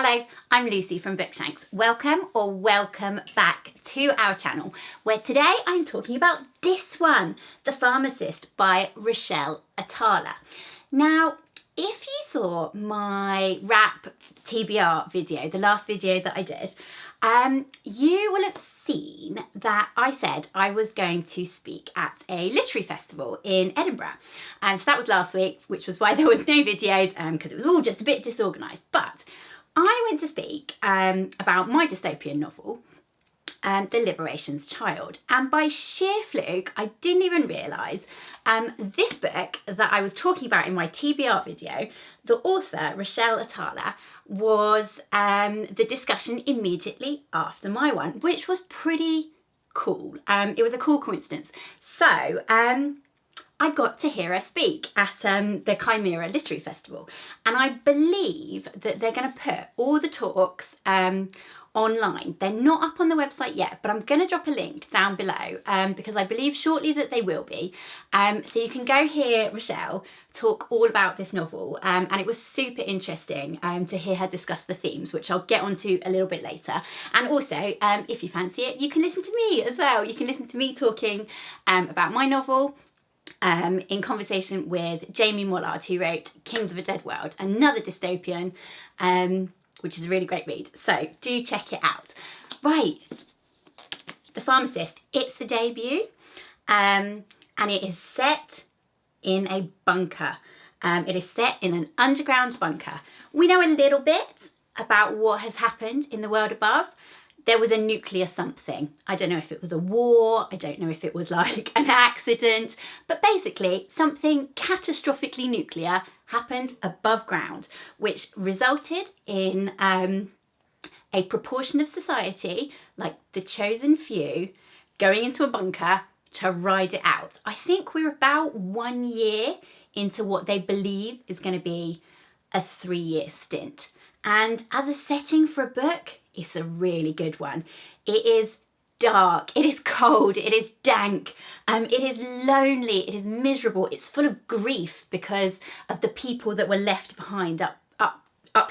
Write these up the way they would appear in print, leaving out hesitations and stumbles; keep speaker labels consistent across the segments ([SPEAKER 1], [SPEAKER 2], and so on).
[SPEAKER 1] Hello, I'm Lucy from Bookshanks. Welcome back to our channel, where today I'm talking about this one, The Pharmacist by Rachelle Atalla. Now, if you saw my rap TBR video, the last video that I did, you will have seen that I said I was going to speak at a literary festival in Edinburgh. So that was last week, which was why there was no videos, because it was all just a bit disorganised. But I went to speak about my dystopian novel, The Liberation's Child, and by sheer fluke I didn't even realise this book that I was talking about in my TBR video, the author Rachelle Atalla, was the discussion immediately after my one, which was pretty cool. It was a cool coincidence. So I got to hear her speak at the Chimera Literary Festival, and I believe that they're going to put all the talks online. They're not up on the website yet, but I'm going to drop a link down below because I believe shortly that they will be. So you can go hear Rachelle talk all about this novel, and it was super interesting to hear her discuss the themes, which I'll get onto a little bit later. And also, if you fancy it, you can listen to me as well. You can listen to me talking about my novel, in conversation with Jamie Mollard, who wrote Kings of a Dead World, another dystopian, which is a really great read. So do check it out. Right, The Pharmacist, it's the debut, and it is set in a bunker. It is set in an underground bunker. We know a little bit about what has happened in the world above. There was a nuclear something. I don't know if it was a war, I don't know if it was like an accident, but basically something catastrophically nuclear happened above ground, which resulted in a proportion of society, like the chosen few, going into a bunker to ride it out. I think we're about 1 year into what they believe is going to be a 3-year stint. And as a setting for a book, it's a really good one. It is dark, it is cold, it is dank, it is lonely, it is miserable, it's full of grief because of the people that were left behind up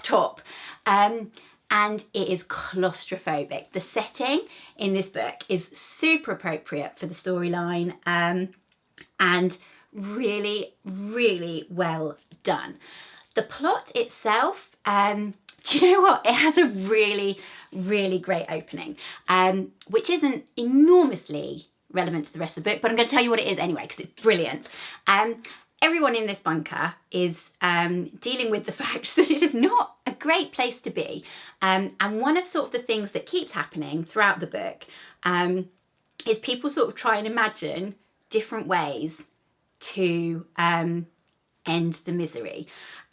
[SPEAKER 1] top. And it is claustrophobic. The setting in this book is super appropriate for the storyline, and really, really well done. The plot itself, do you know what? It has a really, really great opening, which isn't enormously relevant to the rest of the book, but I'm going to tell you what it is anyway, because it's brilliant. Everyone in this bunker is dealing with the fact that it is not a great place to be. And one of sort of the things that keeps happening throughout the book is people sort of try and imagine different ways to end the misery.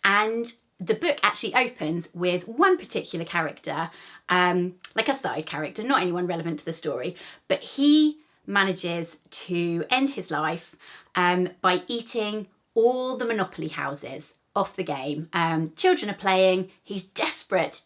[SPEAKER 1] And the book actually opens with one particular character, like a side character, not anyone relevant to the story, but he manages to end his life by eating all the Monopoly houses off the game. Children are playing, he's desperate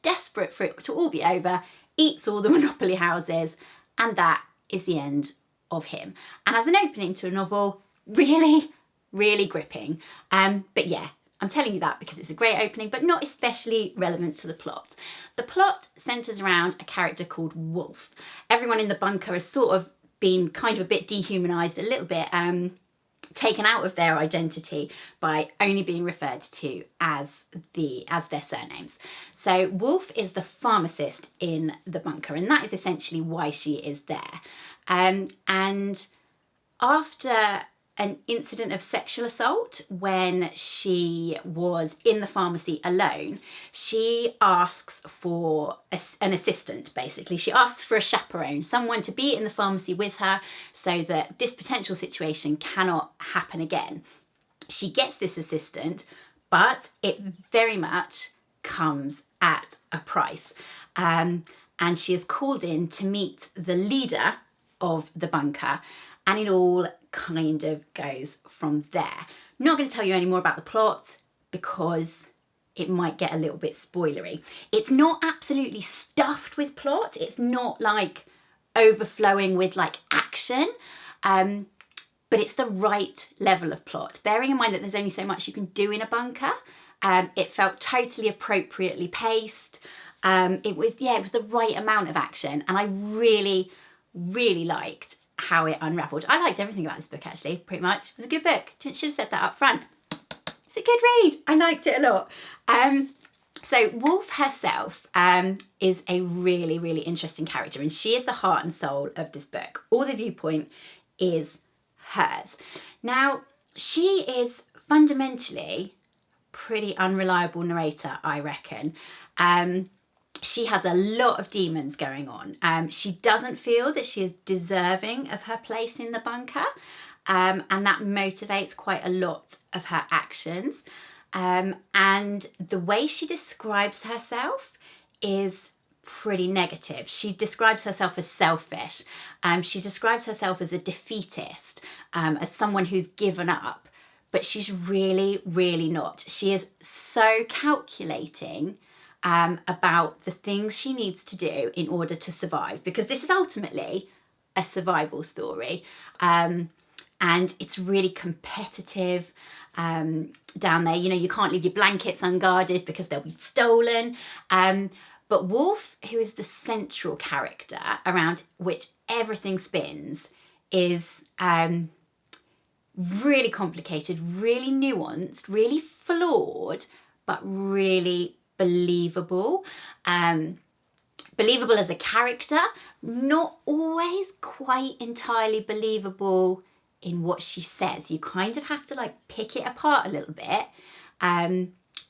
[SPEAKER 1] for it to all be over, eats all the Monopoly houses, and that is the end of him. And as an opening to a novel, really, really gripping. But yeah, I'm telling you that because it's a great opening, but not especially relevant to the plot. The plot centres around a character called Wolf. Everyone in the bunker has sort of been kind of a bit dehumanised, a little bit taken out of their identity by only being referred to as their surnames. So Wolf is the pharmacist in the bunker, and that is essentially why she is there. And after an incident of sexual assault when she was in the pharmacy alone, she asks for an assistant, basically. She asks for a chaperone, someone to be in the pharmacy with her so that this potential situation cannot happen again. She gets this assistant, but it very much comes at a price. And she is called in to meet the leader of the bunker, and it all kind of goes from there. Not going to tell you any more about the plot because it might get a little bit spoilery. It's not absolutely stuffed with plot. It's not like overflowing with like action, but it's the right level of plot. Bearing in mind that there's only so much you can do in a bunker, it felt totally appropriately paced. It was the right amount of action, and I really, really liked how it unraveled. I liked everything about this book, actually, pretty much. It was a good book. Should have said that up front. It's a good read. I liked it a lot. So Wolf herself is a really, really interesting character, and she is the heart and soul of this book. All the viewpoint is hers. Now, she is fundamentally pretty unreliable narrator, I reckon. She has a lot of demons going on. She doesn't feel that she is deserving of her place in the bunker, and that motivates quite a lot of her actions. And the way she describes herself is pretty negative. She describes herself as selfish. She describes herself as a defeatist, as someone who's given up, but she's really, really not. She is so calculating about the things she needs to do in order to survive, because this is ultimately a survival story. And it's really competitive down there. You know, you can't leave your blankets unguarded because they'll be stolen. But Wolf, who is the central character around which everything spins, is really complicated, really nuanced, really flawed, but really believable. Believable as a character, not always quite entirely believable in what she says. You kind of have to like pick it apart a little bit,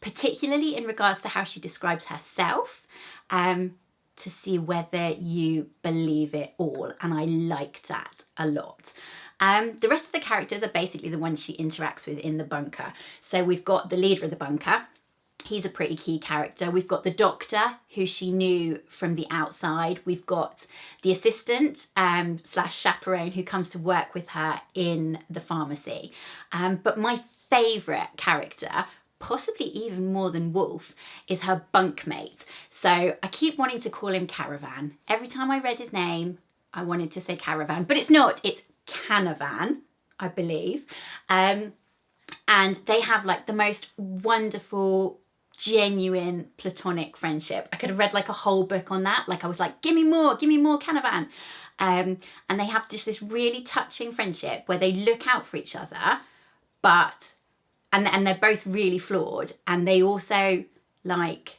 [SPEAKER 1] particularly in regards to how she describes herself, to see whether you believe it all. And I liked that a lot. The rest of the characters are basically the ones she interacts with in the bunker. So we've got the leader of the bunker. He's a pretty key character. We've got the doctor, who she knew from the outside. We've got the assistant slash chaperone who comes to work with her in the pharmacy. But my favourite character, possibly even more than Wolf, is her bunkmate. So I keep wanting to call him Caravan. Every time I read his name, I wanted to say Caravan, but it's not. It's Canavan, I believe. And they have like the most wonderful, genuine platonic friendship. I could have read like a whole book on that. Like I was like, give me more Canavan. And they have just this really touching friendship where they look out for each other, but and they're both really flawed, and they also like,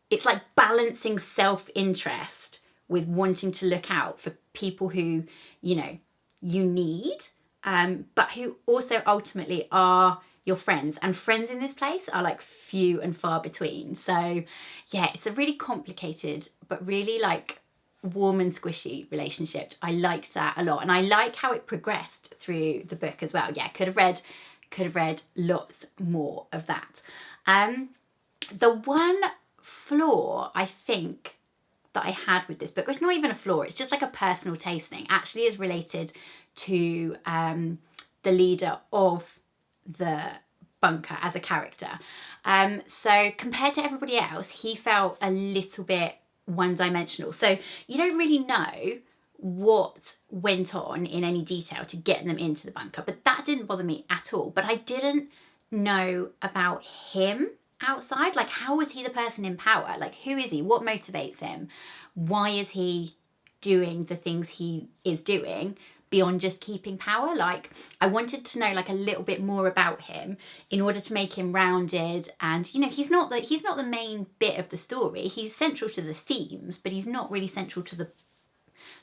[SPEAKER 1] it's like balancing self-interest with wanting to look out for people who, you know, you need, but who also ultimately are your friends. And friends in this place are like few and far between. So yeah, it's a really complicated but really like warm and squishy relationship. I liked that a lot, and I like how it progressed through the book as well. Yeah, could have read lots more of that. The one flaw I think that I had with this book, or it's not even a flaw, it's just like a personal taste thing, actually is related to the leader of the bunker as a character. So compared to everybody else, he felt a little bit one-dimensional. So you don't really know what went on in any detail to get them into the bunker, but that didn't bother me at all. But I didn't know about him outside. Like, how was he the person in power? Like, who is he? What motivates him? Why is he doing the things he is doing beyond just keeping power? Like, I wanted to know like a little bit more about him in order to make him rounded. And you know, he's not the main bit of the story. He's central to the themes, but he's not really central to the,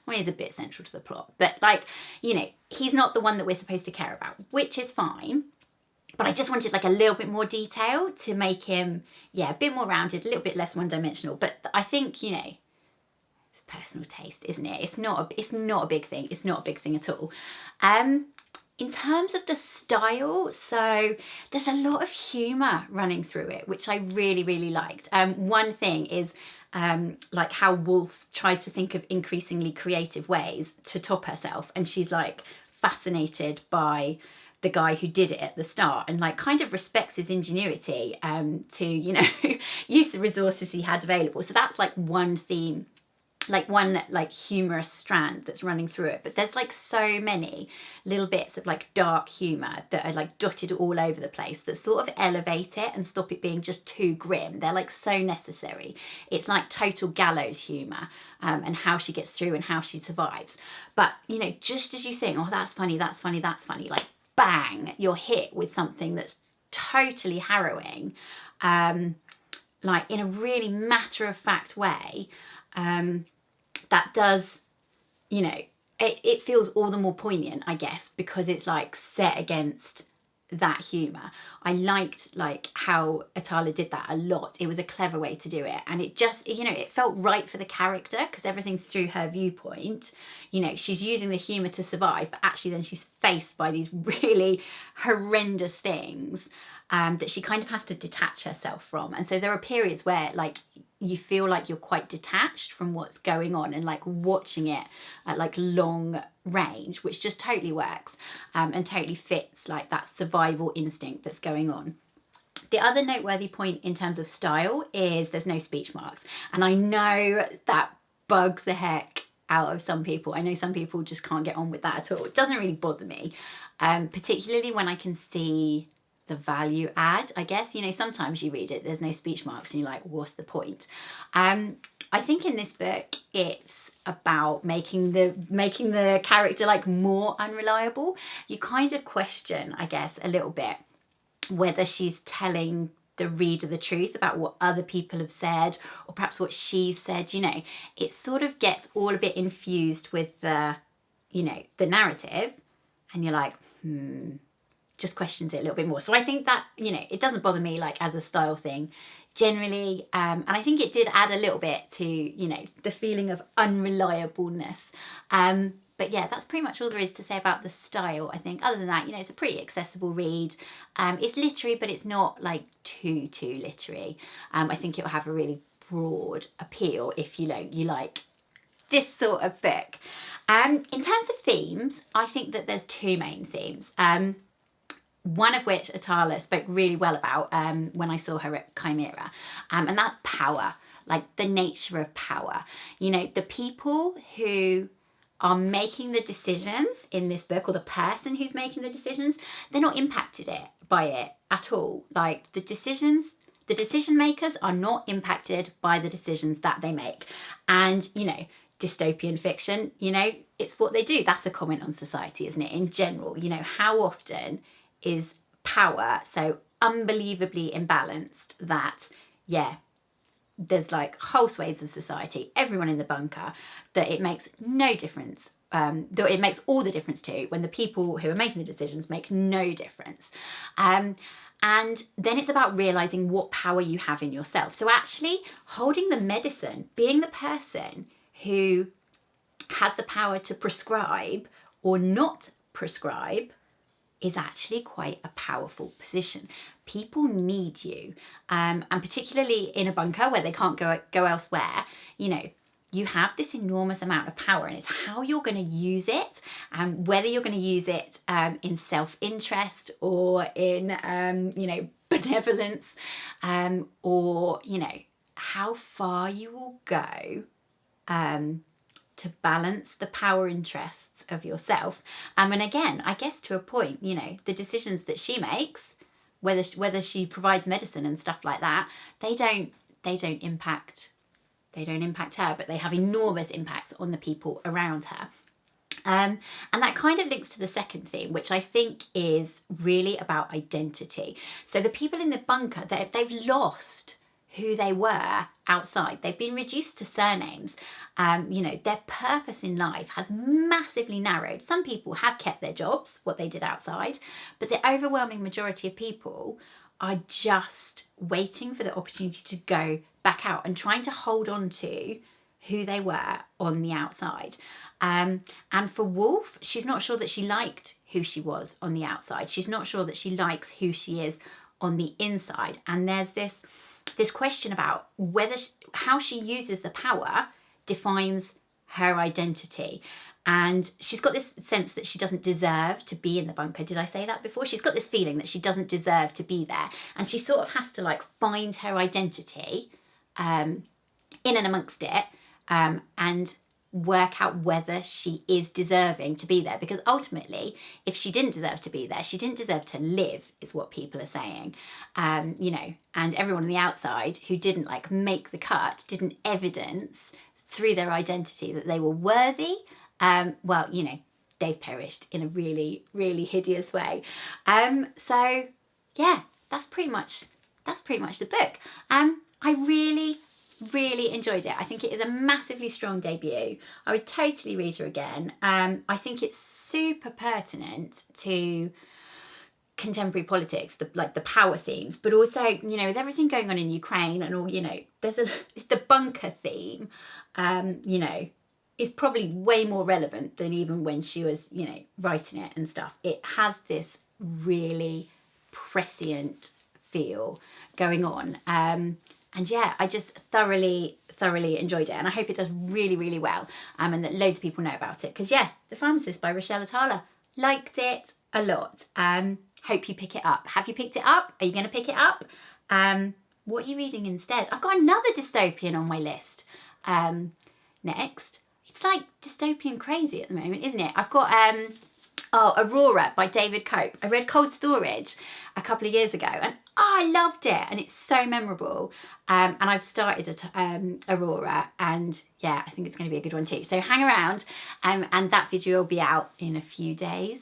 [SPEAKER 1] well, he's a bit central to the plot, but like, you know, he's not the one that we're supposed to care about, which is fine. But I just wanted like a little bit more detail to make him, yeah, a bit more rounded, a little bit less one-dimensional. But I think, you know, it's personal taste, isn't it? It's not a big thing. It's not a big thing at all. In terms of the style, so there's a lot of humour running through it, which I really, really liked. One thing is like how Wolf tries to think of increasingly creative ways to top herself, and she's like fascinated by the guy who did it at the start, and like kind of respects his ingenuity to, you know, use the resources he had available. So that's like one theme like one like humorous strand that's running through it, but there's like so many little bits of like dark humor that are like dotted all over the place that sort of elevate it and stop it being just too grim. They're like so necessary. It's like total gallows humor, and how she gets through and how she survives. But you know, just as you think, oh, that's funny, that's funny, that's funny, like bang, you're hit with something that's totally harrowing, like in a really matter-of-fact way, that does, you know, it feels all the more poignant, I guess, because it's like set against that humour. I liked like how Atalla did that a lot. It was a clever way to do it, and it just, you know, it felt right for the character because everything's through her viewpoint. You know, she's using the humour to survive, but actually then she's faced by these really horrendous things that she kind of has to detach herself from. And so there are periods where like you feel like you're quite detached from what's going on and like watching it at like long range, which just totally works, and totally fits like that survival instinct that's going on. The other noteworthy point in terms of style is there's no speech marks. And I know that bugs the heck out of some people. I know some people just can't get on with that at all. It doesn't really bother me, particularly when I can see the value add, I guess. You know, sometimes you read it, there's no speech marks, and you're like, what's the point? I think in this book, it's about making the character like more unreliable. You kind of question, I guess, a little bit whether she's telling the reader the truth about what other people have said, or perhaps what she said. You know, it sort of gets all a bit infused with the, you know, the narrative, and you're like, just questions it a little bit more. So I think that, you know, it doesn't bother me like as a style thing generally, and I think it did add a little bit to, you know, the feeling of unreliableness. But yeah, that's pretty much all there is to say about the style, I think. Other than that, you know, it's a pretty accessible read. It's literary, but it's not like too literary. I think it will have a really broad appeal if you like this sort of book. In terms of themes, I think that there's two main themes. One of which Atalla spoke really well about when I saw her at Chimera, and that's power, like the nature of power. You know, the people who are making the decisions in this book, or the person who's making the decisions, they're not impacted by it at all. Like the decision makers are not impacted by the decisions that they make. And, you know, dystopian fiction, you know, it's what they do. That's a comment on society, isn't it? In general, you know, how often is power so unbelievably imbalanced that, yeah, there's like whole swathes of society, everyone in the bunker, that it makes no difference, though it makes all the difference to when the people who are making the decisions make no difference. And then it's about realizing what power you have in yourself. So actually holding the medicine, being the person who has the power to prescribe or not prescribe, is actually quite a powerful position. People need you, and particularly in a bunker where they can't go elsewhere, you know, you have this enormous amount of power, and it's how you're going to use it, and whether you're going to use it in self-interest or in, you know, benevolence, or, you know, how far you will go to balance the power interests of yourself. And again, I guess to a point, you know, the decisions that she makes, whether she provides medicine and stuff like that, they don't impact her, but they have enormous impacts on the people around her. And that kind of links to the second theme, which I think is really about identity. So the people in the bunker, they've lost who they were outside. They've been reduced to surnames. You know, their purpose in life has massively narrowed. Some people have kept their jobs, what they did outside, but the overwhelming majority of people are just waiting for the opportunity to go back out and trying to hold on to who they were on the outside. And for Wolf, she's not sure that she liked who she was on the outside. She's not sure that she likes who she is on the inside. And there's this question about how she uses the power defines her identity. And she's got this sense that she doesn't deserve to be in the bunker. Did I say that before? She's got this feeling that she doesn't deserve to be there. And she sort of has to like find her identity in and amongst it, and work out whether she is deserving to be there, because ultimately if she didn't deserve to be there, she didn't deserve to live, is what people are saying. You know, and everyone on the outside who didn't like make the cut didn't evidence through their identity that they were worthy. Well, you know, they've perished in a really, really hideous way. So yeah, that's pretty much the book. I really enjoyed it. I think it is a massively strong debut. I would totally read her again. I think it's super pertinent to contemporary politics, the power themes, but also, you know, with everything going on in Ukraine and all, you know, there's the bunker theme, you know, is probably way more relevant than even when she was, you know, writing it and stuff. It has this really prescient feel going on. And yeah, I just thoroughly enjoyed it, and I hope it does really well, and that loads of people know about it, because yeah, The Pharmacist by Rachelle Atalla, liked it a lot. Hope you pick it up. Have you picked it up? Are you going to pick it up? What are you reading instead? I've got another dystopian on my list next. It's like dystopian crazy at the moment, isn't it? I've got Aurora by David Cope. I read Cold Storage a couple of years ago, and I loved it, and it's so memorable. And I've started Aurora, and yeah, I think it's going to be a good one too. So hang around, and that video will be out in a few days,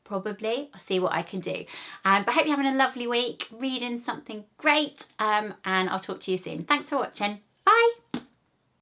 [SPEAKER 1] probably. I'll see what I can do. But I hope you're having a lovely week, reading something great, and I'll talk to you soon. Thanks for watching.